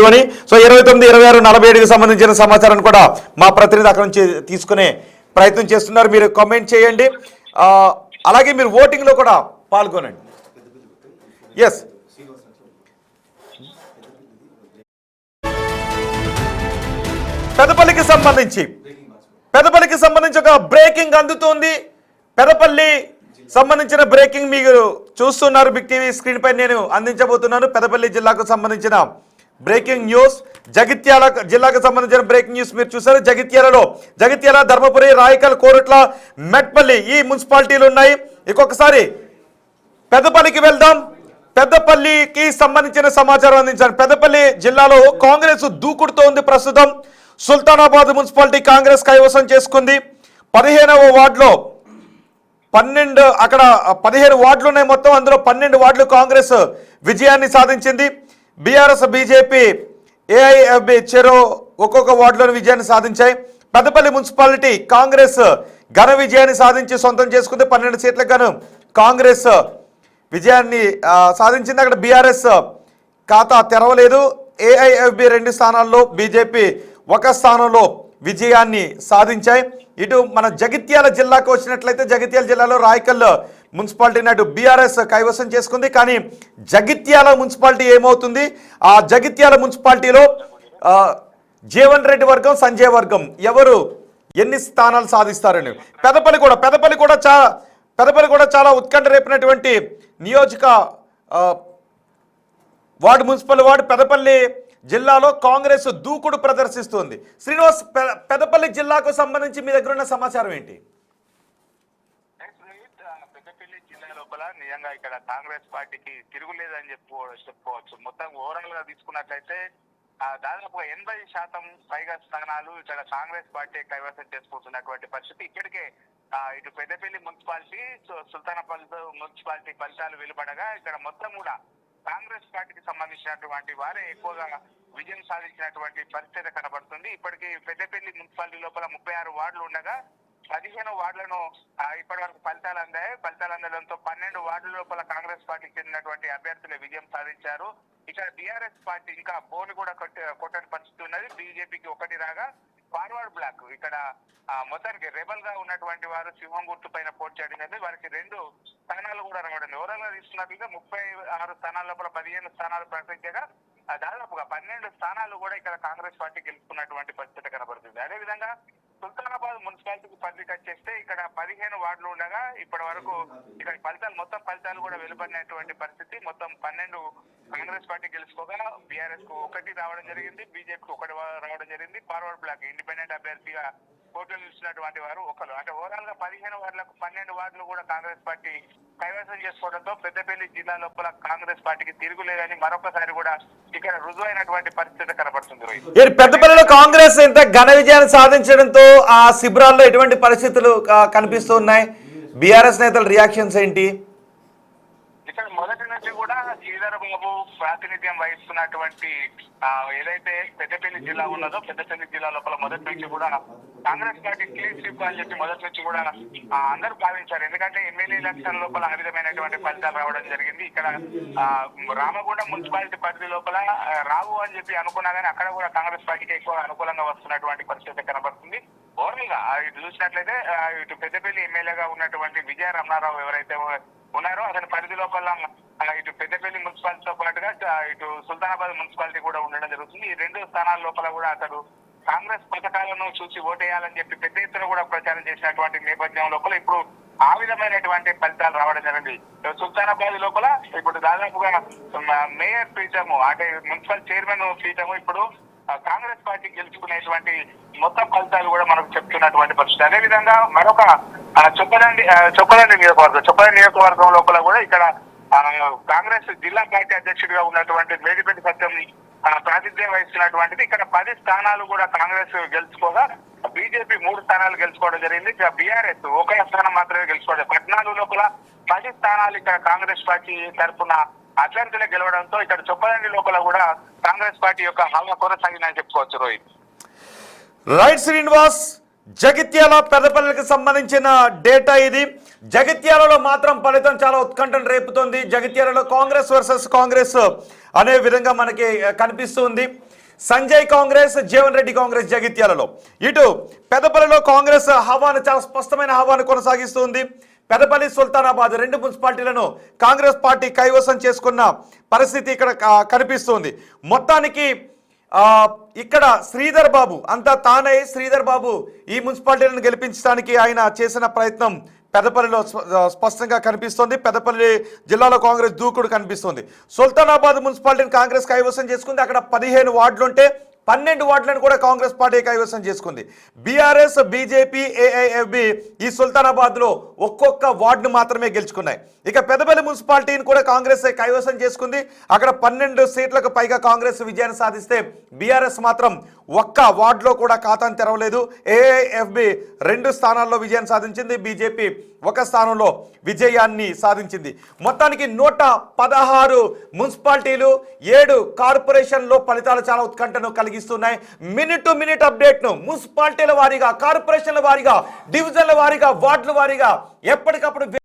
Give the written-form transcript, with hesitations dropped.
అని సో 29, 26, 47కి సంబంధించిన సమాచారాన్ని కూడా మా ప్రతినిధి అక్కడ నుంచి తీసుకునే ప్రయత్నం చేస్తున్నారు. మీరు కామెంట్ చేయండి, అలాగే మీరు ఓటింగ్లో కూడా పాల్గొనండి. ఎస్, పెదపల్లికి సంబంధించి ఒక బ్రేకింగ్ అందుతోంది. పెదపల్లి సంబంధించిన బ్రేకింగ్ మీరు చూస్తున్నారు బిగ్ టీవీ స్క్రీన్ పై నేను అందించబోతున్నాను. పెదపల్లి జిల్లాకు సంబంధించిన బ్రేకింగ్ న్యూస్, జగిత్యాల జిల్లాకు సంబంధించిన బ్రేకింగ్ న్యూస్ మీరు చూసారు. జగిత్యాల, ధర్మపురి, రాయకల్, కోరుట్ల, మెట్పల్లి ఈ మున్సిపాలిటీలు ఉన్నాయి. ఇంకొకసారి పెద్దపల్లికి వెళ్దాం. పెద్దపల్లికి సంబంధించిన సమాచారం అందించారు. పెద్దపల్లి జిల్లాలో కాంగ్రెస్ దూకుడుతోంది. ప్రస్తుతం సుల్తానాబాద్ మున్సిపాలిటీ కాంగ్రెస్ కైవసం చేసుకుంది. 15వ వార్డులో 12, అక్కడ 15 వార్డులు ఉన్నాయి మొత్తం. అందులో 12 వార్డులు కాంగ్రెస్ విజయాన్ని సాధించింది. బీఆర్ఎస్, బీజేపీ, ఏఐఎఫ్బి చెరో ఒక్కొక్క వార్డులోని విజయాన్ని సాధించాయి. పెద్దపల్లి మున్సిపాలిటీ కాంగ్రెస్ ఘన విజయాన్ని సాధించి సొంతం చేసుకుంది. 12 సీట్లకు గాను కాంగ్రెస్ విజయాన్ని సాధించింది. అక్కడ బీఆర్ఎస్ ఖాతా తెరవలేదు. ఏఐఎఫ్బి 2 స్థానాల్లో, బీజేపీ 1 స్థానంలో విజయాన్ని సాధించాయి. ఇటు మన జగిత్యాల జిల్లాకు వచ్చినట్లయితే జగిత్యాల జిల్లాలో రాయకల్ మున్సిపాలిటీ నాటి బీఆర్ఎస్ కైవసం చేసుకుంది. కానీ జగిత్యాల మున్సిపాలిటీ ఏమవుతుంది? ఆ జగిత్యాల మున్సిపాలిటీలో జీవన్ రెడ్డి వర్గం, సంజయ్ వర్గం ఎవరు ఎన్ని స్థానాలు సాధిస్తారని. పెదపల్లి కూడా చాలా ఉత్కంఠ రేపినటువంటి నియోజక వార్డు, మున్సిపల్ వార్డు. పెదపల్లి జిల్లాలో కాంగ్రెస్ దూకుడు ప్రదర్శిస్తుంది. శ్రీనివాస్, పెదపల్లి జిల్లాకు సంబంధించి మీ దగ్గర ఉన్న సమాచారం ఏంటి? పెద్దపల్లి జిల్లా లోపల నిజంగా ఇక్కడ కాంగ్రెస్ పార్టీకి తిరుగులేదని చెప్పుకోవచ్చు. మొత్తం ఓవరాల్ గా తీసుకున్నట్లయితే దాదాపుగా 80% పైగా స్థానాలు ఇక్కడ కాంగ్రెస్ పార్టీ కైవసం చేసుకుంటున్నటువంటి పరిస్థితి. ఇప్పటికే ఇటు పెద్దపల్లి మున్సిపాలిటీ, సుల్తానాబాద్ మున్సిపాలిటీ ఫలితాలు వెలువడగా ఇక్కడ మొత్తం కూడా కాంగ్రెస్ పార్టీకి సంబంధించినటువంటి వారే ఎక్కువగా విజయం సాధించినటువంటి పరిస్థితి కనబడుతుంది. ఇప్పటికీ పెద్దపల్లి మున్సిపాలిటీ లోపల 36 వార్డులు ఉండగా 15 వార్డులను ఇప్పటి వరకు ఫలితాలు అందాయి. ఫలితాలు అందడంతో 12 వార్డుల లోపల కాంగ్రెస్ పార్టీకి చెందినటువంటి అభ్యర్థులు విజయం సాధించారు. ఇక్కడ బీఆర్ఎస్ పార్టీ ఇంకా బోని కూడా కొట్టని పరిస్థితి ఉన్నది. బీజేపీకి 1 రాగా ఫార్వర్డ్ బ్లాక్ ఇక్కడ మొత్తానికి రెబల్ గా ఉన్నటువంటి వారు సింహం గుర్తు పైన పోటీ చేయడం, వారికి 2 స్థానాలు కూడా రావడం. ఓవరాల్ గా తీసుకున్నట్లుగా 36 స్థానాల లోపల 15 స్థానాలు ప్రకటించగా దాదాపుగా 12 స్థానాలు కూడా ఇక్కడ కాంగ్రెస్ పార్టీ గెలుచుకున్నటువంటి పరిస్థితి కనబడుతుంది. అదేవిధంగా సుల్తానాబాద్ మున్సిపాలిటీకి పరిధి చేస్తే ఇక్కడ 15 వార్డులు ఉండగా ఇప్పటి వరకు ఇక్కడ మొత్తం ఫలితాలు కూడా వెలువడినటువంటి పరిస్థితి. మొత్తం 12 కాంగ్రెస్ పార్టీ గెలుచుకోగా బీఆర్ఎస్ కు 1 రావడం జరిగింది, బీజేపీకి 1 రావడం జరిగింది. ఫార్వర్డ్ బ్లాక్ ఇండిపెండెంట్ అభ్యర్థిగా పోటీలు ఇచ్చినటువంటి వారు 1. అంటే ఓవరాల్ గా 15 వార్డులకు 12 వార్డులు కూడా కాంగ్రెస్ పార్టీ కైవసం చేసుకోవడంతో పెద్దపల్లి జిల్లా లోపల కాంగ్రెస్ పార్టీకి తిరుగులేదని మరొకసారి కూడా ఇక్కడ రుజువైనటువంటి పరిస్థితి కనబడుతుంది. పెద్దపల్లిలో కాంగ్రెస్ ఇంత ఘన విజయాన్ని సాధించడంతో ఆ శిబిరాల్లో ఎటువంటి పరిస్థితులు కనిపిస్తున్నాయి? బీఆర్ఎస్ నేతల రియాక్షన్స్ ఏంటి? ఇక్కడ మొదటి నుంచి కూడా శ్రీధర్ బాబు ప్రాతినిధ్యం వహిస్తున్నటువంటి ఏదైతే పెద్దపల్లి జిల్లా ఉన్నదో, పెద్దపల్లి జిల్లా లోపల మొదటి నుంచి కూడా కాంగ్రెస్ పార్టీ క్లీన్ స్వీప్ అని చెప్పి మొదటి నుంచి కూడా అందరూ భావించారు. ఎందుకంటే ఎమ్మెల్యే ఎలక్షన్ లోపల ఆ విధమైనటువంటి ఫలితాలు రావడం జరిగింది. ఇక్కడ రామగుండం మున్సిపాలిటీ పరిధి లోపల రావు అని చెప్పి అనుకున్నా కానీ అక్కడ కూడా కాంగ్రెస్ పార్టీకి ఎక్కువ అనుకూలంగా వస్తున్నటువంటి పరిస్థితి కనబడుతుంది. ఓవరాల్ గా ఇటు చూసినట్లయితే ఇటు పెద్దపల్లి ఎమ్మెల్యేగా ఉన్నటువంటి విజయ రమణారావు ఎవరైతే ఉన్నారో అతని పరిధి లోపల ఇటు పెద్దపల్లి మున్సిపాలిటీతో పాటుగా ఇటు సుల్తానాబాద్ మున్సిపాలిటీ కూడా ఉండడం జరుగుతుంది. ఈ 2 స్థానాల లోపల కూడా అతడు కాంగ్రెస్ పథకాలను చూసి ఓటేయాలని చెప్పి పెద్ద ఎత్తున కూడా ప్రచారం చేసినటువంటి నేపథ్యం లోపల ఇప్పుడు ఆ విధమైనటువంటి ఫలితాలు రావడం జరిగింది. సుల్తానాబాద్ లోపల ఇప్పుడు దాదాపుగా మేయర్ పీఠము అంటే మున్సిపల్ చైర్మన్ పీఠము ఇప్పుడు కాంగ్రెస్ పార్టీ గెలుచుకునేటువంటి మొత్తం ఫలితాలు కూడా మనకు చెప్తున్నటువంటి పరిస్థితి. అదేవిధంగా మరొక చొప్పదండి నియోజకవర్గం లోపల కూడా ఇక్కడ కాంగ్రెస్ జిల్లా పార్టీ అధ్యక్షుడిగా ఉన్నటువంటి మేడిపల్లి సత్యం ప్రాతినిధ్యం వహిస్తున్నటువంటిది. ఇక్కడ 10 స్థానాలు కూడా కాంగ్రెస్ గెలుచుకోగా బీజేపీ 3 స్థానాలు గెలుచుకోవడం జరిగింది. ఇక బీఆర్ఎస్ 1 స్థానం మాత్రమే గెలుచుకోవడం. 14 లోపల 10 స్థానాలు ఇక్కడ కాంగ్రెస్ పార్టీ తరఫున అభ్యర్థులే గెలవడంతో ఇక్కడ చొప్పదండి లోపల కూడా కాంగ్రెస్ పార్టీ యొక్క హవా కొనసాగిందని చెప్పుకోవచ్చు. రోహిత్. రైట్ శ్రీనివాస్, జగిత్యాల పెదపల్లికి సంబంధించిన డేటా ఇది. జగిత్యాలలో మాత్రం ఫలితం చాలా ఉత్కంఠను రేపుతోంది. జగిత్యాలలో కాంగ్రెస్ వర్సెస్ కాంగ్రెస్ అనే విధంగా మనకి కనిపిస్తుంది. సంజయ్ కాంగ్రెస్, జీవన్ రెడ్డి కాంగ్రెస్ జగిత్యాలలో. ఇటు పెదపల్లిలో కాంగ్రెస్ హవాను చాలా స్పష్టమైన హవాను కొనసాగిస్తుంది. పెదపల్లి, సుల్తానాబాద్ రెండు మున్సిపాలిటీలను కాంగ్రెస్ పార్టీ కైవసం చేసుకున్న పరిస్థితి ఇక్కడ కనిపిస్తుంది. మొత్తానికి ఇక్కడ శ్రీధర్ బాబు అంతా తానై శ్రీధర్ బాబు ఈ మున్సిపాలిటీలను గెలిపించడానికి ఆయన చేసిన ప్రయత్నం పెదపల్లిలో స్పష్టంగా కనిపిస్తోంది. పెదపల్లి జిల్లాలో కాంగ్రెస్ దూకుడు కనిపిస్తుంది. సుల్తానాబాద్ మున్సిపాలిటీని కాంగ్రెస్ కైవసం చేసుకుంది. అక్కడ 15 వార్డులు ఉంటే 12 వార్డులను కూడా కాంగ్రెస్ పార్టీ కైవసం చేసుకుంది. బీఆర్ఎస్, బీజేపీ, ఏఐఎఫ్బి ఈ సుల్తానాబాద్లో ఒక్కొక్క వార్డును మాత్రమే గెలుచుకున్నాయి. ఇక పెదపల్లి మున్సిపాలిటీని కూడా కాంగ్రెస్ కైవసం చేసుకుంది. అక్కడ 12 సీట్లకు పైగా కాంగ్రెస్ విజయాన్ని సాధిస్తే బీఆర్ఎస్ మాత్రం ఒక్క వార్డులో కూడా ఖాతాను తెరవలేదు. ఏఐఎఫ్బి 2 స్థానాల్లో విజయాన్ని సాధించింది. బీజేపీ 1 స్థానంలో విజయాన్ని సాధించింది. మొత్తానికి 116 మున్సిపాలిటీలు, 7 కార్పొరేషన్లో ఫలితాలు చాలా ఉత్కంఠను కలిగిస్తున్నాయి. మినిట్ టు మినిట్ అప్డేట్ను మున్సిపాలిటీల వారీగా, కార్పొరేషన్ల వారీగా, డివిజన్ల వారీగా, వార్డుల వారీగా ఎప్పటికప్పుడు